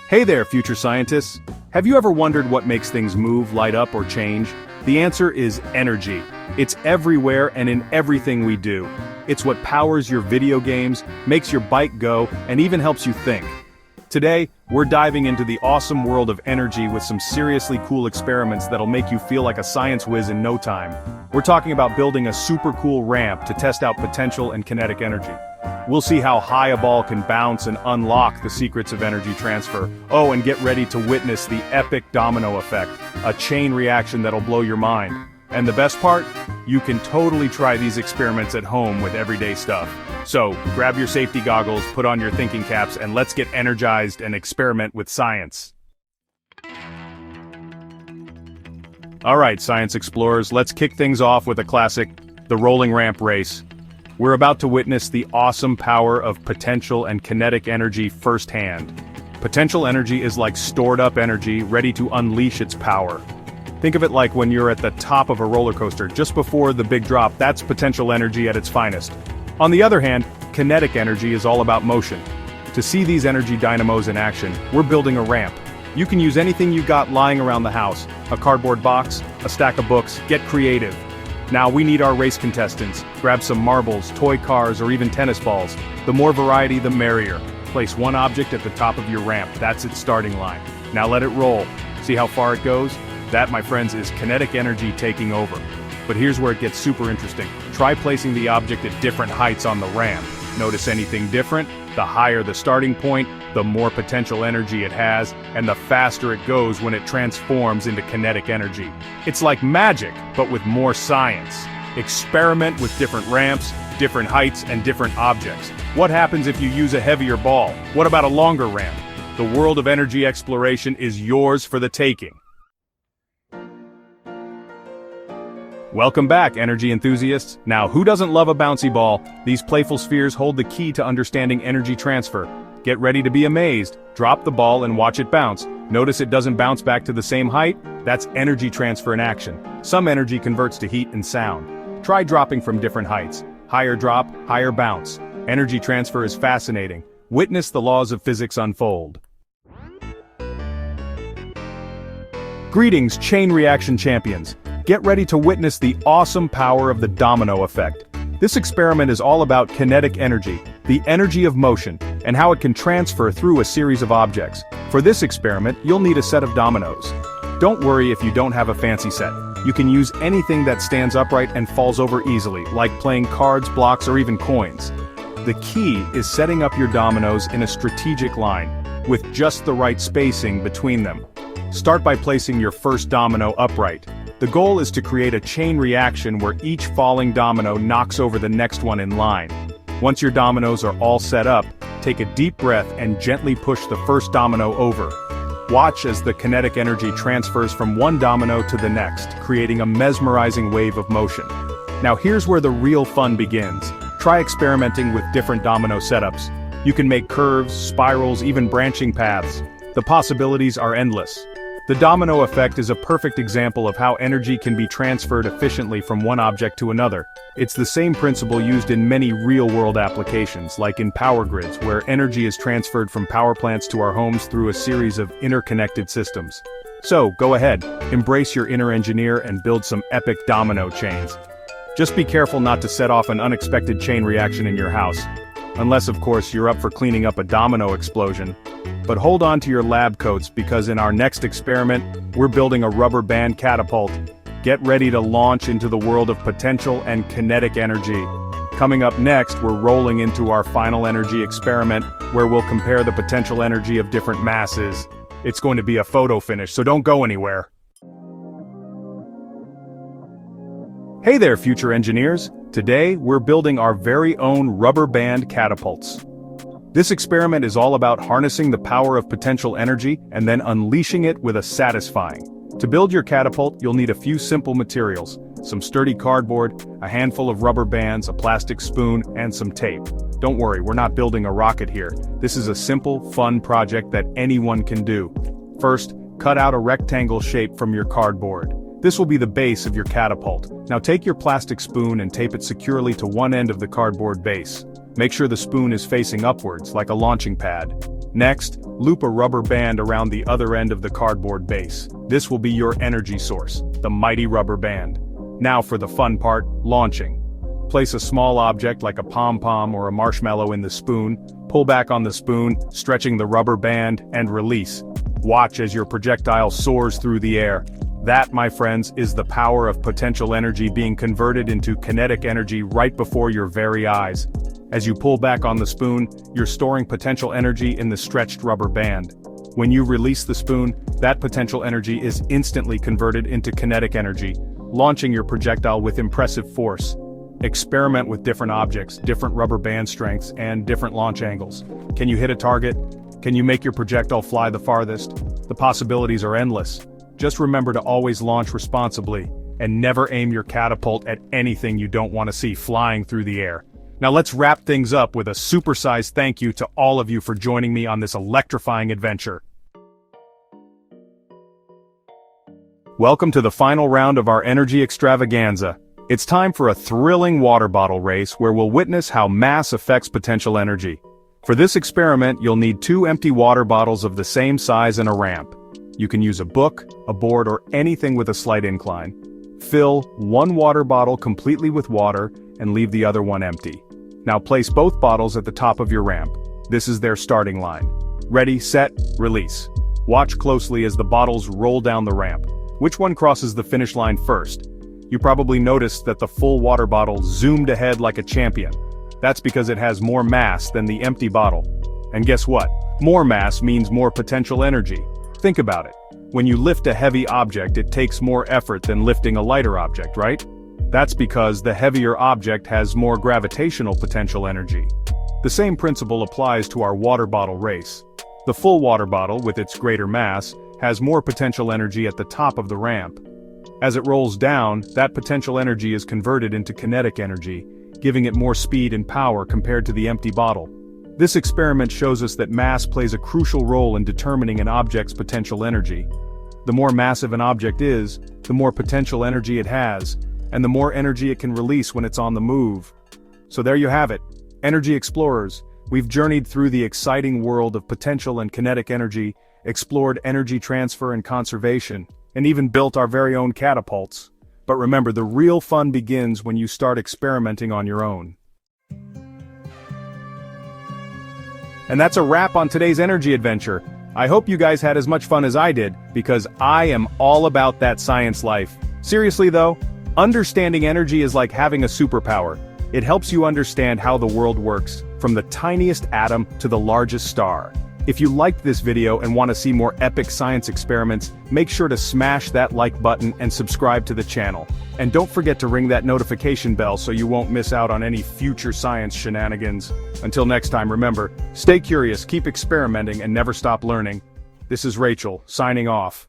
Hey there, future scientists! Have you ever wondered what makes things move, light up, or change? The answer is energy. It's everywhere and in everything we do. It's what powers your video games, makes your bike go, and even helps you think. Today, we're diving into the awesome world of energy with some seriously cool experiments that'll make you feel like a science whiz in no time. We're talking about building a super cool ramp to test out potential and kinetic energy. We'll see how high a ball can bounce and unlock the secrets of energy transfer. Oh, and get ready to witness the epic domino effect, a chain reaction that'll blow your mind. And the best part? You can totally try these experiments at home with everyday stuff. So, grab your safety goggles, put on your thinking caps, and let's get energized and experiment with science. Alright, science explorers, let's kick things off with a classic, the rolling ramp race. We're about to witness the awesome power of potential and kinetic energy firsthand. Potential energy is like stored up energy, ready to unleash its power. Think of it like when you're at the top of a roller coaster, just before the big drop. That's potential energy at its finest. On the other hand, kinetic energy is all about motion. To see these energy dynamos in action, we're building a ramp. You can use anything you got lying around the house, a cardboard box, a stack of books, get creative. Now we need our race contestants. Grab some marbles, toy cars, or even tennis balls. The more variety, the merrier. Place one object at the top of your ramp. That's its starting line. Now let it roll. See how far it goes? That, my friends, is kinetic energy taking over. But here's where it gets super interesting. Try placing the object at different heights on the ramp. Notice anything different? The higher the starting point, the more potential energy it has, and the faster it goes when it transforms into kinetic energy. It's like magic, but with more science. Experiment with different ramps, different heights, and different objects. What happens if you use a heavier ball? What about a longer ramp? The world of energy exploration is yours for the taking. Welcome back, energy enthusiasts. Now, who doesn't love a bouncy ball? These playful spheres hold the key to understanding energy transfer. Get ready to be amazed. Drop the ball and watch it bounce. Notice it doesn't bounce back to the same height? That's energy transfer in action. Some energy converts to heat and sound. Try dropping from different heights. Higher drop, higher bounce. Energy transfer is fascinating. Witness the laws of physics unfold. Greetings, chain reaction champions. Get ready to witness the awesome power of the domino effect. This experiment is all about kinetic energy, the energy of motion, and how it can transfer through a series of objects. For this experiment, you'll need a set of dominoes. Don't worry if you don't have a fancy set. You can use anything that stands upright and falls over easily, like playing cards, blocks, or even coins. The key is setting up your dominoes in a strategic line, with just the right spacing between them. Start by placing your first domino upright. The goal is to create a chain reaction where each falling domino knocks over the next one in line. Once your dominoes are all set up, take a deep breath and gently push the first domino over. Watch as the kinetic energy transfers from one domino to the next, creating a mesmerizing wave of motion. Now here's where the real fun begins. Try experimenting with different domino setups. You can make curves, spirals, even branching paths. The possibilities are endless. The domino effect is a perfect example of how energy can be transferred efficiently from one object to another. It's the same principle used in many real-world applications, like in power grids, where energy is transferred from power plants to our homes through a series of interconnected systems. So, go ahead, embrace your inner engineer and build some epic domino chains. Just be careful not to set off an unexpected chain reaction in your house. Unless, of course, you're up for cleaning up a domino explosion. But hold on to your lab coats, because in our next experiment, we're building a rubber band catapult. Get ready to launch into the world of potential and kinetic energy. Coming up next, we're rolling into our final energy experiment, where we'll compare the potential energy of different masses. It's going to be a photo finish, so don't go anywhere. Hey there, future engineers. Today, we're building our very own rubber band catapults. This experiment is all about harnessing the power of potential energy and then unleashing it with a satisfying. To build your catapult, you'll need a few simple materials: some sturdy cardboard, a handful of rubber bands, a plastic spoon, and some tape. Don't worry, we're not building a rocket here. This is a simple, fun project that anyone can do. First, cut out a rectangle shape from your cardboard. This will be the base of your catapult. Now take your plastic spoon and tape it securely to one end of the cardboard base. Make sure the spoon is facing upwards, like a launching pad. Next, loop a rubber band around the other end of the cardboard base. This will be your energy source, the mighty rubber band. Now for the fun part, launching. Place a small object like a pom-pom or a marshmallow in the spoon, pull back on the spoon, stretching the rubber band, and release. Watch as your projectile soars through the air. That, my friends, is the power of potential energy being converted into kinetic energy right before your very eyes. As you pull back on the spoon, you're storing potential energy in the stretched rubber band. When you release the spoon, that potential energy is instantly converted into kinetic energy, launching your projectile with impressive force. Experiment with different objects, different rubber band strengths, and different launch angles. Can you hit a target? Can you make your projectile fly the farthest? The possibilities are endless. Just remember to always launch responsibly, and never aim your catapult at anything you don't want to see flying through the air. Now let's wrap things up with a supersized thank you to all of you for joining me on this electrifying adventure. Welcome to the final round of our energy extravaganza. It's time for a thrilling water bottle race where we'll witness how mass affects potential energy. For this experiment, you'll need 2 empty water bottles of the same size and a ramp. You can use a book, a board, or anything with a slight incline. Fill 1 water bottle completely with water and leave the other one empty. Now place both bottles at the top of your ramp. This is their starting line. Ready, set, release. Watch closely as the bottles roll down the ramp. Which one crosses the finish line first? You probably noticed that the full water bottle zoomed ahead like a champion. That's because it has more mass than the empty bottle. And guess what? More mass means more potential energy. Think about it. When you lift a heavy object, it takes more effort than lifting a lighter object, right? That's because the heavier object has more gravitational potential energy. The same principle applies to our water bottle race. The full water bottle, with its greater mass, has more potential energy at the top of the ramp. As it rolls down, that potential energy is converted into kinetic energy, giving it more speed and power compared to the empty bottle. This experiment shows us that mass plays a crucial role in determining an object's potential energy. The more massive an object is, the more potential energy it has, and the more energy it can release when it's on the move. So there you have it, energy explorers. We've journeyed through the exciting world of potential and kinetic energy, explored energy transfer and conservation, and even built our very own catapults. But remember, the real fun begins when you start experimenting on your own. And that's a wrap on today's energy adventure. I hope you guys had as much fun as I did, because I am all about that science life. Seriously though, understanding energy is like having a superpower. It helps you understand how the world works, from the tiniest atom to the largest star. If you liked this video and want to see more epic science experiments, make sure to smash that like button and subscribe to the channel. And don't forget to ring that notification bell so you won't miss out on any future science shenanigans. Until next time, remember, stay curious, keep experimenting, and never stop learning. This is Rachel, signing off.